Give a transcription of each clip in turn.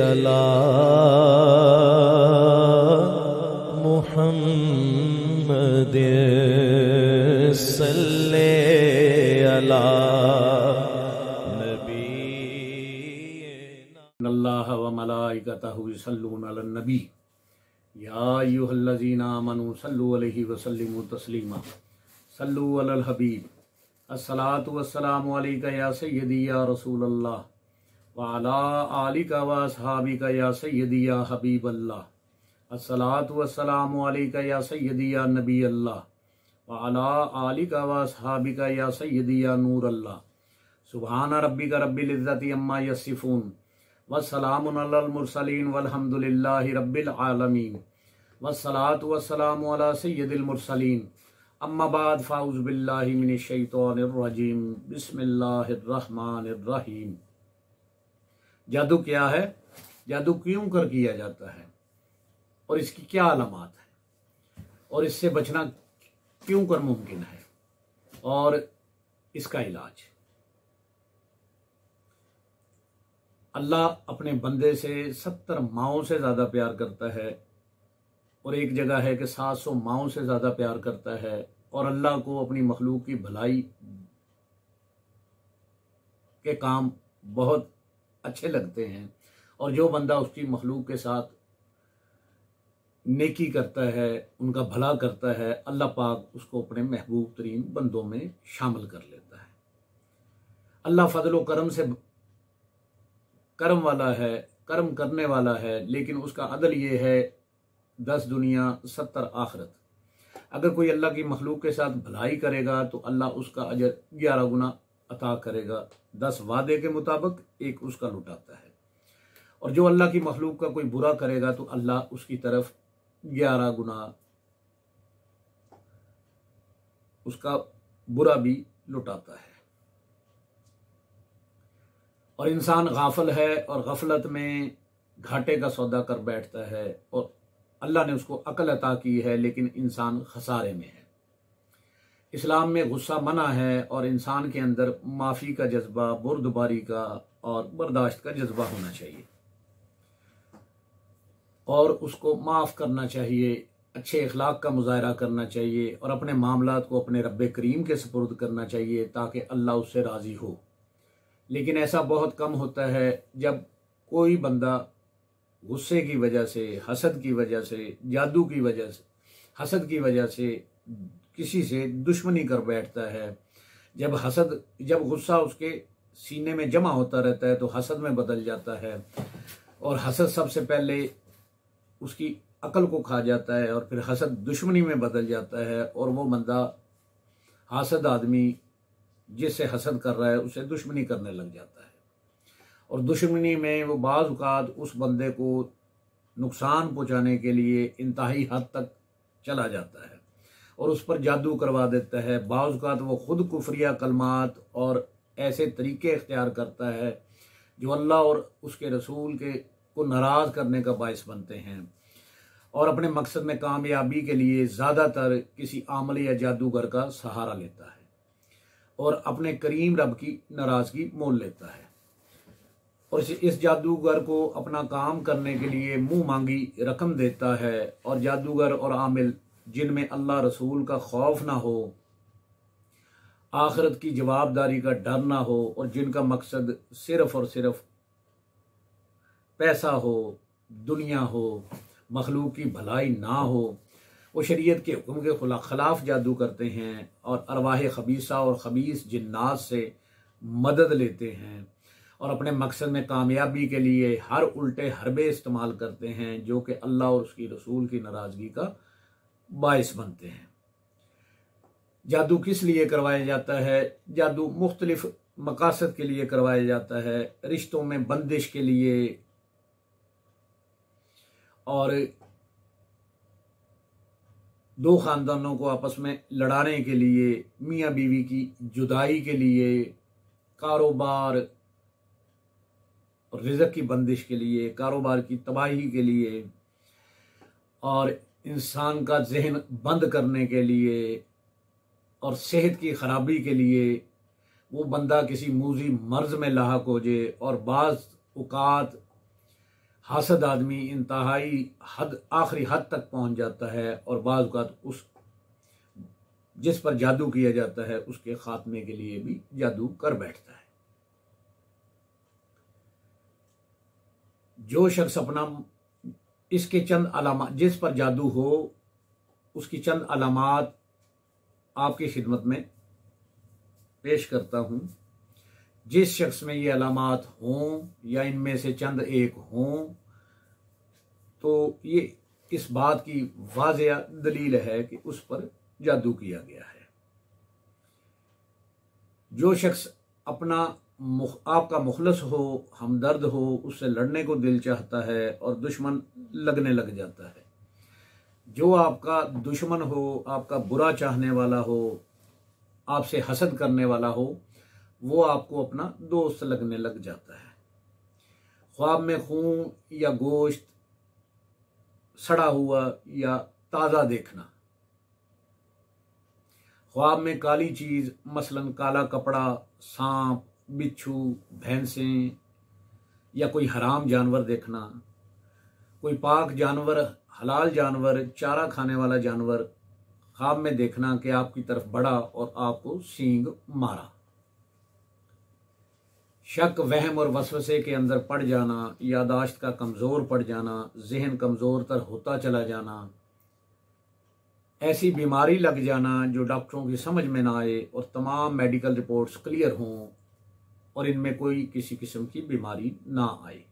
अला मुहम्मद सल्ले अला नबी। अल्लाह व मलाइकतहु युसल्लूना अलन नबी या अय्युहल्लज़ीना आमनू सल्लु अलैहि व सल्लिमू तस्लीमा। सल्लु अलल हबीब। अस्सलातु वस्सलामु अलैका या सय्यदी या रसूलल्लाह व अला आलिका व अस्हाबिका या सय्यदी या हबीबल्लाह। अस्सलातु वस्सलामु अलैका या सय्यदी या नबी अल्लाह व अला आलिका व अस्हाबिका या सय्यदी या नूर अल्लाह। सुब्हान रब्बिका रब्बिल इज्जति अम्मा यसिफून वस्सलामुन अलल मुरसलीन वल्हम्दुलिल्लाहि रब्बिल आलमीन। वस्सलातु वस्सलामु अला सय्यदिल मुरसलीन। अम्मा बाद फ़ाउज़ु बिल्लाहि मिनश शैतानिर रजीम। बिस्मिल्लाहिर रहमानिर रहीम। जादू क्या है, जादू क्यों कर किया जाता है और इसकी क्या अलामात है और इससे बचना क्यों कर मुमकिन है और इसका इलाज। अल्लाह अपने बंदे से 70 माओं से ज़्यादा प्यार करता है और एक जगह है कि 700 माओं से ज़्यादा प्यार करता है। और अल्लाह को अपनी मखलूक की भलाई के काम बहुत अच्छे लगते हैं और जो बंदा उसकी मखलूक के साथ नेकी करता है, उनका भला करता है, अल्लाह पाक उसको अपने महबूब तरीन बंदों में शामिल कर लेता है। अल्लाह फजल करम से करम वाला है, कर्म करने वाला है, लेकिन उसका अदल ये है 10 दुनिया 70 आखिरत। अगर कोई अल्लाह की मखलूक के साथ भलाई करेगा तो अल्लाह उसका अजर 11 गुना अता करेगा। 10 वादे के मुताबिक एक उसका लुटाता है। और जो अल्लाह की मखलूक का कोई बुरा करेगा तो अल्लाह उसकी तरफ 11 गुना उसका बुरा भी लुटाता है। और इंसान गाफिल है और गफलत में घाटे का सौदा कर बैठता है और अल्लाह ने उसको अकल अता की है, लेकिन इंसान खसारे में है। इस्लाम में गुस्सा मना है और इंसान के अंदर माफ़ी का जज्बा, बुर्दबारी का और बर्दाश्त का जज्बा होना चाहिए और उसको माफ़ करना चाहिए, अच्छे अखलाक का मुजाहरा करना चाहिए और अपने मामलात को अपने रब्बे करीम के सुपुर्द करना चाहिए ताकि अल्लाह उससे राज़ी हो। लेकिन ऐसा बहुत कम होता है। जब कोई बंदा गुस्से की वजह से, हसद की वजह से, जादू की वजह से, हसद की वजह से किसी से दुश्मनी कर बैठता है, जब गुस्सा उसके सीने में जमा होता रहता है तो हसद में बदल जाता है और हसद सबसे पहले उसकी अकल को खा जाता है और फिर हसद दुश्मनी में बदल जाता है और वो बंदा हासद आदमी जिससे हसद कर रहा है उसे दुश्मनी करने लग जाता है और दुश्मनी में वो बाज़ औक़ात उस बंदे को नुकसान पहुंचाने के लिए इंतहाई हद तक चला जाता है और उस पर जादू करवा देता है। बाज़ औक़ात वो खुद कुफरिया कलमात और ऐसे तरीके इख्तियार करता है जो अल्लाह और उसके रसूल के को नाराज़ करने का बायस बनते हैं और अपने मकसद में कामयाबी के लिए ज़्यादातर किसी आमल या जादूगर का सहारा लेता है और अपने करीम रब की नाराज़गी मोल लेता है। और इस जादूगर को अपना काम करने के लिए मुंह मांगी रकम देता है और जादूगर और आमिल जिनमें अल्लाह रसूल का खौफ ना हो, आखिरत की जवाबदारी का डर ना हो और जिनका मकसद सिर्फ और सिर्फ पैसा हो, दुनिया हो, मखलूक की भलाई ना हो, वो शरीयत के हुक्म के खिलाफ जादू करते हैं और अरवाह खबीसा और खबीस जिन्नात से मदद लेते हैं और अपने मकसद में कामयाबी के लिए हर उल्टे हरबे इस्तेमाल करते हैं जो कि अल्लाह और उसकी रसूल की नाराज़गी का बायस बनते हैं। जादू किस लिए करवाया जाता है? जादू मुख्तलिफ मकासद के लिए करवाया जाता है। रिश्तों में बंदिश के लिए और दो ख़ानदानों को आपस में लड़ाने के लिए, मियाँ बीवी की जुदाई के लिए, कारोबार और रिज़्क़ की बंदिश के लिए, कारोबार की तबाही के लिए और इंसान का जहन बंद करने के लिए और सेहत की ख़राबी के लिए वो बंदा किसी मूजी मर्ज़ में लाहक हो जाए और बाज़ औक़ात हासद आदमी इंतहाई हद, आखिरी हद तक पहुंच जाता है और बाज़ औक़ात उस जिस पर जादू किया जाता है उसके खात्मे के लिए भी जादू कर बैठता है। जो शख्स अपना इसके चंद अलामात, जिस पर जादू हो उसकी चंद अलामात आपकी खिदमत में पेश करता हूं। जिस शख्स में ये अलामात हों या इनमें से चंद एक हों तो ये इस बात की वाज़ेह दलील है कि उस पर जादू किया गया है। जो शख्स अपना आपका मुखलस हो, हमदर्द हो, उससे लड़ने को दिल चाहता है और दुश्मन लगने लग जाता है। जो आपका दुश्मन हो, आपका बुरा चाहने वाला हो, आपसे हसद करने वाला हो, वो आपको अपना दोस्त लगने लग जाता है। ख्वाब में खून या गोश्त सड़ा हुआ या ताज़ा देखना, ख्वाब में काली चीज़ मसलन काला कपड़ा, सांप, बिच्छू, भैंसें या कोई हराम जानवर देखना, कोई पाक जानवर, हलाल जानवर, चारा खाने वाला जानवर ख्वाब में देखना कि आपकी तरफ बढ़ा और आपको सींग मारा। शक, वहम और वसवसे के अंदर पड़ जाना, यादाश्त का कमज़ोर पड़ जाना, जहन कमज़ोर तर होता चला जाना, ऐसी बीमारी लग जाना जो डॉक्टरों की समझ में ना आए और तमाम मेडिकल रिपोर्ट्स क्लियर हों और इनमें कोई किसी किस्म की बीमारी ना आए।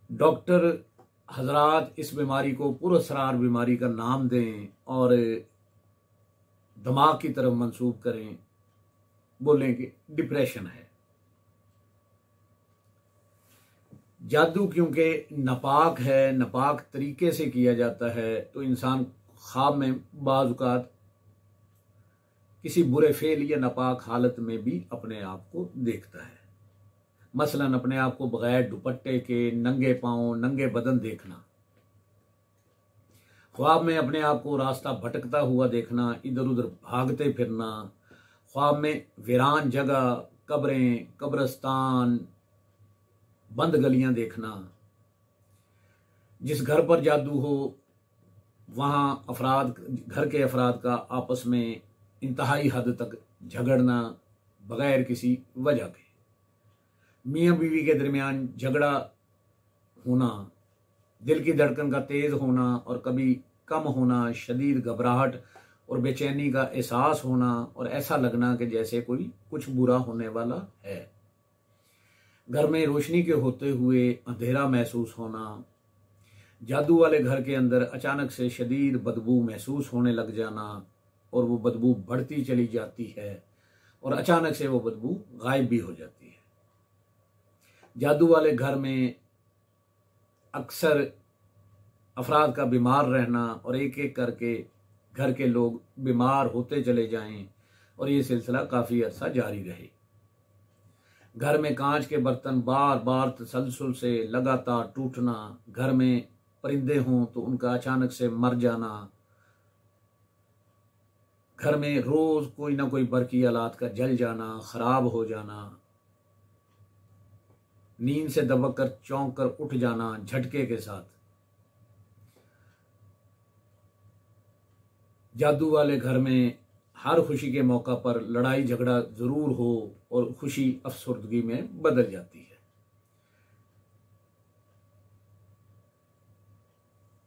डॉक्टर हजरात इस बीमारी को पुरअसरार बीमारी का नाम दें और दिमाग की तरफ मंसूब करें, बोलें कि डिप्रेशन है। जादू क्योंकि नापाक है, नापाक तरीके से किया जाता है, तो इंसान ख्वाब में बाज़ औक़ात किसी बुरे फेल या नापाक हालत में भी अपने आप को देखता है। मसलन अपने आप को बगैर दुपट्टे के, नंगे पांव, नंगे बदन देखना, ख्वाब में अपने आप को रास्ता भटकता हुआ देखना, इधर उधर भागते फिरना, ख्वाब में वीरान जगह, कब्रें, कब्रिस्तान, बंद गलियां देखना। जिस घर पर जादू हो वहां अफराद, घर के अफराद का आपस में इंतहाई हद तक झगड़ना बगैर किसी वजह के, मियाँ बीवी के दरमियान झगड़ा होना, दिल की धड़कन का तेज होना और कभी कम होना, शदीद घबराहट और बेचैनी का एहसास होना और ऐसा लगना कि जैसे कोई कुछ बुरा होने वाला है। घर में रोशनी के होते हुए अंधेरा महसूस होना, जादू वाले घर के अंदर अचानक से शदीद बदबू महसूस होने लग जाना और वो बदबू बढ़ती चली जाती है और अचानक से वो बदबू गायब भी हो जाती है। जादू वाले घर में अक्सर अफराद का बीमार रहना और एक एक करके घर के लोग बीमार होते चले जाएं और ये सिलसिला काफ़ी अर्सा जारी रहे। घर में कांच के बर्तन बार बार तसलसल से लगातार टूटना, घर में परिंदे हों तो उनका अचानक से मर जाना, घर में रोज कोई ना कोई बरकी आलात का जल जाना, खराब हो जाना, नींद से दबक कर चौंक कर उठ जाना झटके के साथ। जादू वाले घर में हर खुशी के मौका पर लड़ाई झगड़ा जरूर हो और खुशी अफसरदगी में बदल जाती है।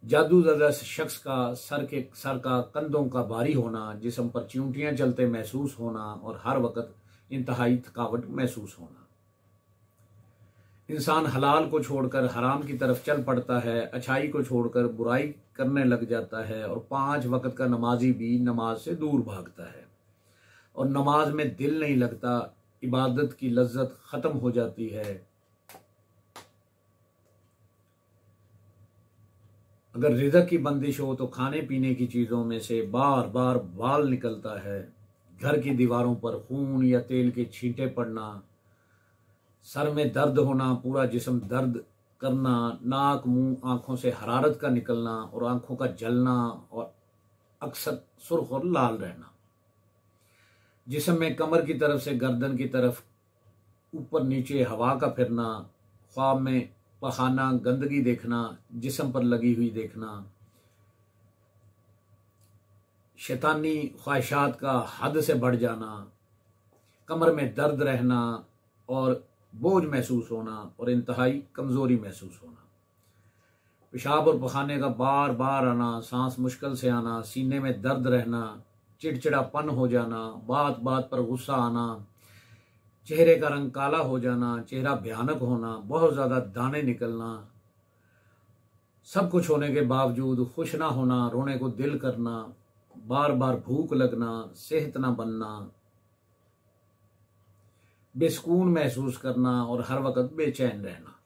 जादूज़दा शख्स का सर का कंधों का भारी होना, जिस्म पर चिंटियां चलते महसूस होना और हर वक्त इंतहाई थकावट महसूस होना। इंसान हलाल को छोड़कर हराम की तरफ चल पड़ता है, अच्छाई को छोड़कर बुराई करने लग जाता है और 5 वक्त का नमाजी भी नमाज से दूर भागता है और नमाज में दिल नहीं लगता, इबादत की लज्जत ख़त्म हो जाती है। अगर रिज़्क़ की बंदिश हो तो खाने पीने की चीज़ों में से बार बार बाल निकलता है, घर की दीवारों पर खून या तेल के छींटे पड़ना, सर में दर्द होना, पूरा जिस्म दर्द करना, नाक मुंह आँखों से हरारत का निकलना और आँखों का जलना और अक्सर सुर्ख और लाल रहना, जिस्म में कमर की तरफ से गर्दन की तरफ ऊपर नीचे हवा का फिरना, ख्वाब में पखाना, गंदगी देखना, जिस्म पर लगी हुई देखना, शैतानी ख्वाहिशात का हद से बढ़ जाना, कमर में दर्द रहना और बोझ महसूस होना और इंतहाई कमज़ोरी महसूस होना, पेशाब और पखाने का बार बार आना, सांस मुश्किल से आना, सीने में दर्द रहना, चिड़चिड़ापन हो जाना, बात बात पर गुस्सा आना, चेहरे का रंग काला हो जाना, चेहरा भयानक होना, बहुत ज़्यादा दाने निकलना, सब कुछ होने के बावजूद खुश ना होना, रोने को दिल करना, बार बार भूख लगना, सेहत ना बनना, बेसुकून महसूस करना और हर वक्त बेचैन रहना,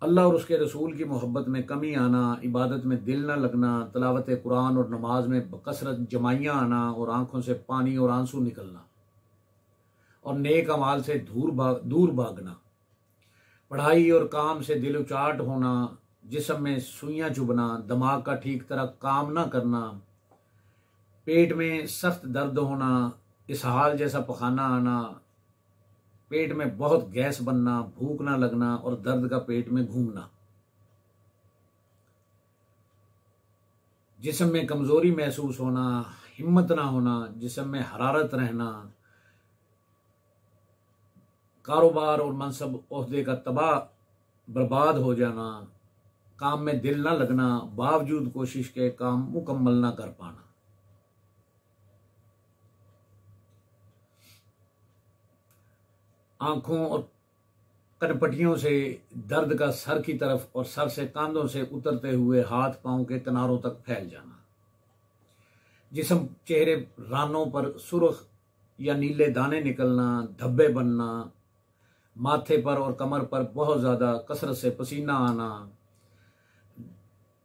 अल्लाह और उसके रसूल की मोहब्बत में कमी आना, इबादत में दिल न लगना, तिलावत कुरान और नमाज में बकसरत जमाइयाँ आना और आंखों से पानी और आंसू निकलना और नेक अमाल से दूर भागना, पढ़ाई और काम से दिल उचाट होना, जिस्म में सुइयाँ चुभना, दिमाग का ठीक तरह काम न करना, पेट में सख्त दर्द होना, इसहाल जैसा पखाना आना, पेट में बहुत गैस बनना, भूख ना लगना और दर्द का पेट में घूमना, जिस्म में कमजोरी महसूस होना, हिम्मत ना होना, जिस्म में हरारत रहना, कारोबार और मनसब ओहदे का तबाह बर्बाद हो जाना, काम में दिल ना लगना, बावजूद कोशिश के काम मुकम्मल ना कर पाना, आंखों और कनपटियों से दर्द का सर की तरफ और सर से कांधों से उतरते हुए हाथ पांव के किनारों तक फैल जाना, जिस्म चेहरे रानों पर सुर्ख या नीले दाने निकलना, धब्बे बनना, माथे पर और कमर पर बहुत ज़्यादा कसरत से पसीना आना,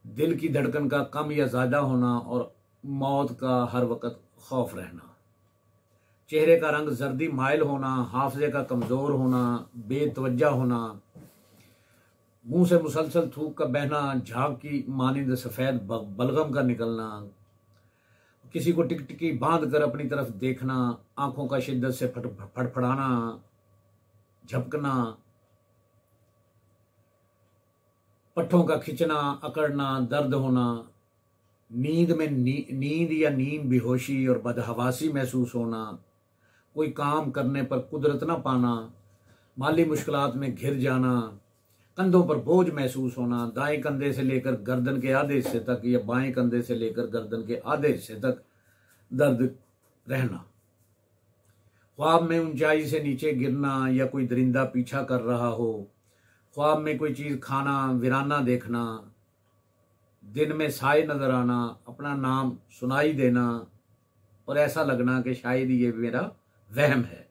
दिल की धड़कन का कम या ज़्यादा होना और मौत का हर वक्त खौफ रहना, चेहरे का रंग जर्दी माइल होना, हाफजे का कमज़ोर होना, बेतवज्जा होना, मुंह से मुसलसल थूक का बहना, झाग की मानिंद सफ़ेद बलगम का निकलना, किसी को टिकटिकी बांध कर अपनी तरफ देखना, आंखों का शिद्दत से फड़फड़ाना, झपकना, पट्ठों का खिंचना, अकड़ना, दर्द होना, नींद में नींद या नींद बेहोशी और बदहवासी महसूस होना, कोई काम करने पर कुदरत न पाना, माली मुश्किलात में घिर जाना, कंधों पर बोझ महसूस होना, दाएं कंधे से लेकर गर्दन के आधे हिस्से तक या बाएं कंधे से लेकर गर्दन के आधे हिस्से तक दर्द रहना, ख्वाब में ऊंचाई से नीचे गिरना या कोई दरिंदा पीछा कर रहा हो, ख्वाब में कोई चीज़ खाना, वीराना देखना, दिन में साए नजर आना, अपना नाम सुनाई देना और ऐसा लगना कि शायद ये मेरा वहम है,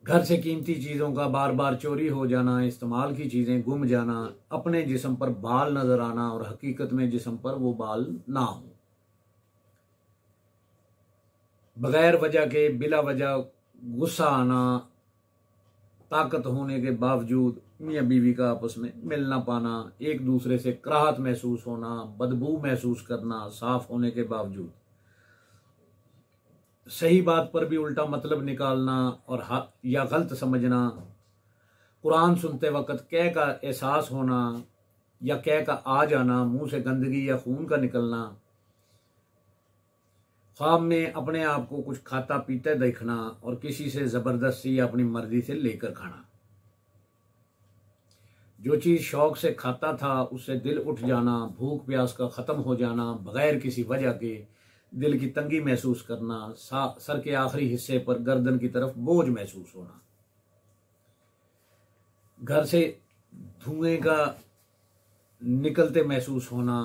घर से कीमती चीज़ों का बार बार चोरी हो जाना, इस्तेमाल की चीज़ें गुम जाना, अपने जिस्म पर बाल नजर आना और हकीकत में जिस्म पर वो बाल ना हो, बगैर वजह के बिला वजह गुस्सा आना, ताकत होने के बावजूद मियाँ बीवी का आपस में मिल ना पाना, एक दूसरे से कराहत महसूस होना, बदबू महसूस करना साफ होने के बावजूद, सही बात पर भी उल्टा मतलब निकालना और या गलत समझना, कुरान सुनते वक्त कै का एहसास होना या कै का आ जाना, मुंह से गंदगी या खून का निकलना, ख्वाब में अपने आप को कुछ खाता पीते देखना और किसी से ज़बरदस्ती या अपनी मर्जी से लेकर खाना, जो चीज़ शौक से खाता था उससे दिल उठ जाना, भूख प्यास का ख़त्म हो जाना, बगैर किसी वजह के दिल की तंगी महसूस करना, सर के आखिरी हिस्से पर गर्दन की तरफ बोझ महसूस होना, घर से धुएं का निकलते महसूस होना,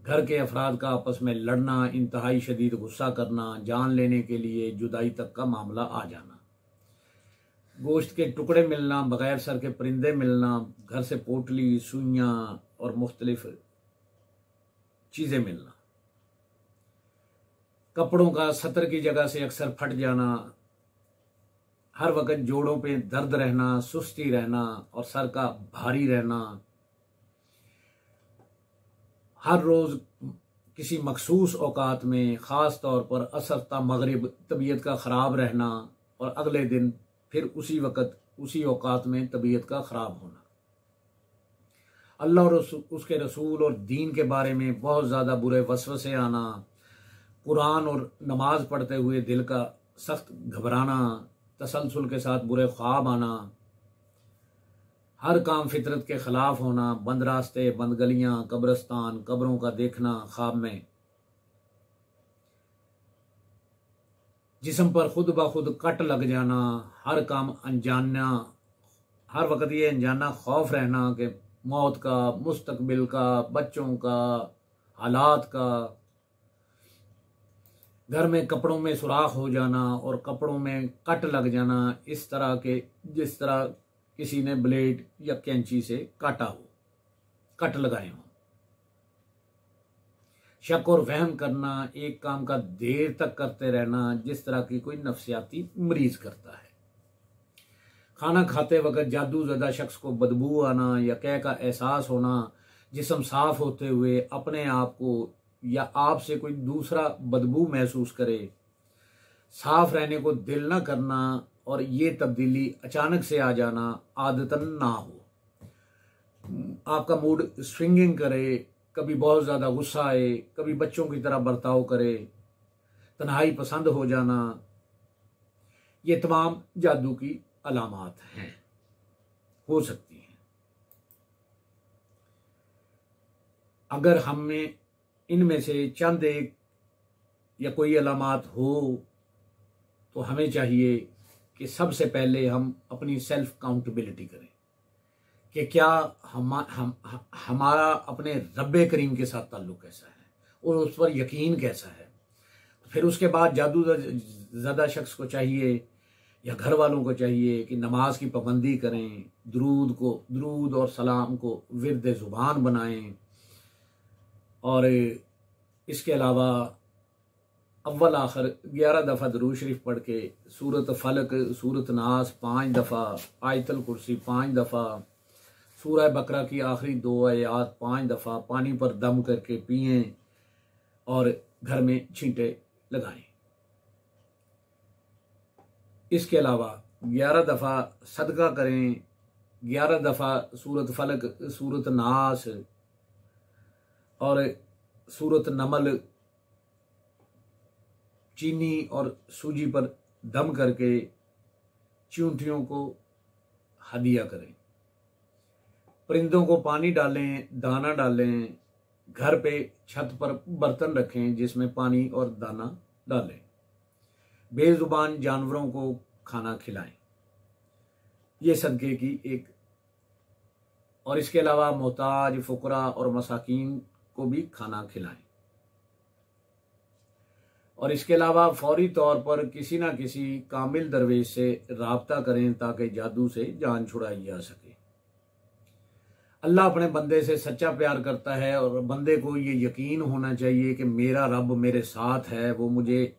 घर के अफराद का आपस में लड़ना, इंतहाई शदीद गुस्सा करना, जान लेने के लिए जुदाई तक का मामला आ जाना, गोश्त के टुकड़े मिलना, बगैर सर के परिंदे मिलना, घर से पोटली, सुइयाँ और मुख्तलिफ चीज़ें मिलना, कपड़ों का सतर की जगह से अक्सर फट जाना, हर वक्त जोड़ों पे दर्द रहना, सुस्ती रहना और सर का भारी रहना, हर रोज़ किसी मखसूस औकात में ख़ास तौर पर असर ता मगरिब तबीयत का ख़राब रहना और अगले दिन फिर उसी वक्त उसी औकात में तबीयत का ख़राब होना, अल्लाह और उसके रसूल और दीन के बारे में बहुत ज़्यादा बुरे वसवसे आना, कुरान और नमाज पढ़ते हुए दिल का सख्त घबराना, तसलसल के साथ बुरे ख्वाब आना, हर काम फितरत के ख़िलाफ़ होना, बंद रास्ते, बंद गलियाँ, कब्रस्तान, कब्रों का देखना ख्वाब में, जिस्म पर खुद ब खुद कट लग जाना, हर काम अनजाना, हर वक्त ये अनजाना खौफ रहना कि मौत का, मुस्तकबिल का, बच्चों का, हालात का, घर में कपड़ों में सुराख हो जाना और कपड़ों में कट लग जाना, इस तरह के जिस तरह किसी ने ब्लेड या कैंची से काटा हो, कट लगाए हों। शक और वहम करना, एक काम का देर तक करते रहना, जिस तरह की कोई नफ्सियाती मरीज करता है। खाना खाते वक्त जादू ज़दा शख्स को बदबू आना या कै का एहसास होना, जिस्म साफ होते हुए अपने आप को या आप से कोई दूसरा बदबू महसूस करे, साफ रहने को दिल ना करना और ये तब्दीली अचानक से आ जाना आदतन ना हो, आपका मूड स्विंगिंग करे, कभी बहुत ज़्यादा गुस्सा आए, कभी बच्चों की तरह बर्ताव करे, तन्हाई पसंद हो जाना, ये तमाम जादू की अलामात हैं, हो सकती हैं। अगर हमें इनमें से चंद एक या कोई अलामात हो तो हमें चाहिए कि सबसे पहले हम अपनी सेल्फ काउंटेबिलिटी करें कि क्या हमारा अपने रब्बे करीम के साथ ताल्लुक़ कैसा है और उस पर यकीन कैसा है। फिर उसके बाद जादू ज़दा शख्स को चाहिए या घर वालों को चाहिए कि नमाज की पाबंदी करें, दुरूद और सलाम को विर्द ज़ुबान बनाएं, और इसके अलावा अव्वल आखिर 11 दफ़ा दुरूद शरीफ पढ़ के सूरत फलक, सूरत नास 5 दफ़ा, आयतल कुर्सी 5 दफ़ा, सूरह बकरा की आखिरी 2 आयत 5 दफ़ा पानी पर दम करके पिएं और घर में छींटे लगाएं। इसके अलावा 11 दफ़ा सदका करें, 11 दफ़ा सूरत फलक, सूरत नास और सूरत नमल चीनी और सूजी पर दम करके चींटियों को हदिया करें, परिंदों को पानी डालें, दाना डालें, घर पे छत पर बर्तन रखें जिसमें पानी और दाना डालें, बेजुबान जानवरों को खाना खिलाएं, ये सदके की एक। और इसके अलावा मोहताज, फुकरा और मसाकीन को भी खाना खिलाएं। और इसके अलावा फौरी तौर पर किसी ना किसी कामिल दरवेश से राब्ता करें ताकि जादू से जान छुड़ाई जा सके। अल्लाह अपने बंदे से सच्चा प्यार करता है और बंदे को ये यकीन होना चाहिए कि मेरा रब मेरे साथ है, वो मुझे,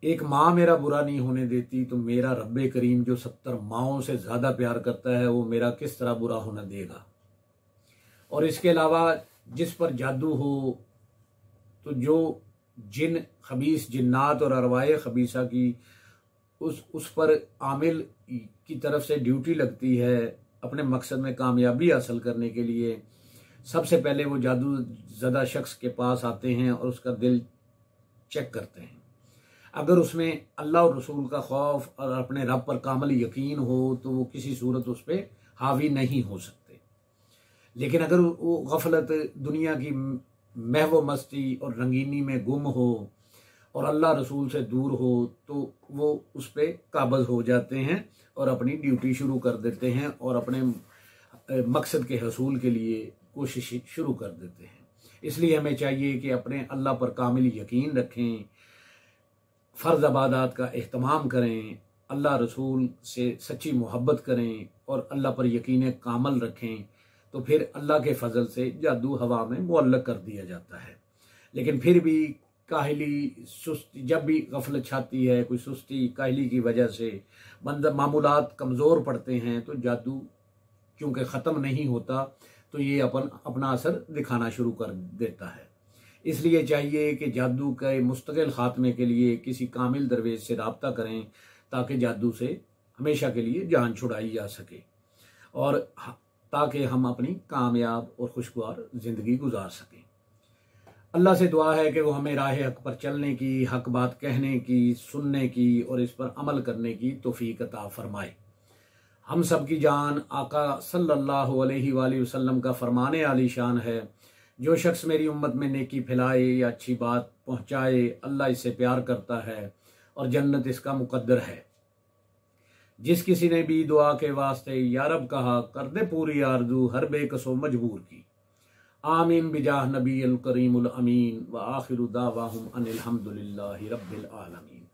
एक माँ मेरा बुरा नहीं होने देती तो मेरा रब्बे करीम जो 70 माँओं से ज़्यादा प्यार करता है वो मेरा किस तरह बुरा होना देगा। और इसके अलावा जिस पर जादू हो तो जो जिन खबीस जिन्नात और अरवाए खबीसा की उस पर आमिल की तरफ से ड्यूटी लगती है अपने मकसद में कामयाबी हासिल करने के लिए, सबसे पहले वो जादू ज़दा शख्स के पास आते हैं और उसका दिल चेक करते हैं। अगर उसमें अल्लाह और रसूल का खौफ और अपने रब पर कामिल यकीन हो तो वो किसी सूरत उस पर हावी नहीं हो सकते। लेकिन अगर वो गफलत, दुनिया की महव मस्ती और रंगीनी में गुम हो और अल्लाह रसूल से दूर हो तो वो उस पर काबज़ हो जाते हैं और अपनी ड्यूटी शुरू कर देते हैं और अपने मकसद के हसूल के लिए कोशिश शुरू कर देते हैं। इसलिए हमें चाहिए कि अपने अल्लाह पर कामिल यकीन रखें, फ़र्ज़ इबादत का एहतमाम करें, अल्लाह रसूल से सच्ची मोहब्बत करें और अल्लाह पर यकीन कामल रखें, तो फिर अल्लाह के फजल से जादू हवा में मुअल्लक कर दिया जाता है। लेकिन फिर भी काहली, सुस्ती, जब भी गफलत छाती है, कोई सुस्ती काहली की वजह से बंदा मामूलात कमज़ोर पड़ते हैं तो जादू क्योंकि ख़त्म नहीं होता तो ये अपना असर दिखाना शुरू कर देता है। इसलिए चाहिए कि जादू के मुस्तकिल ख़ात्मे के लिए किसी कामिल दरवेश से रब्ता करें ताकि जादू से हमेशा के लिए जान छुड़ाई जा सके और ताकि हम अपनी कामयाब और खुशगवार ज़िंदगी गुजार सकें। अल्लाह से दुआ है कि वो हमें राह हक पर चलने की, हक बात कहने की, सुनने की और इस पर अमल करने की तौफीक अता फरमाए। हम सब की जान आका सल्लल्लाहु अलैहि वसल्लम का फरमाने आली शान है, जो शख्स मेरी उम्मत में नेकी फैलाए या अच्छी बात पहुँचाए, अल्लाह इससे प्यार करता है और जन्नत इसका मुकद्दर है। जिस किसी ने भी दुआ के वास्ते या रब कहा, कर दे पूरी आरज़ू हर बेकसो मजबूर की। आमीन बिजाह नबी अल करीमुल अमीन व आखिरु दावाहुम अनिल हम्दुलिल्लाहि रब्बिल आलमीन।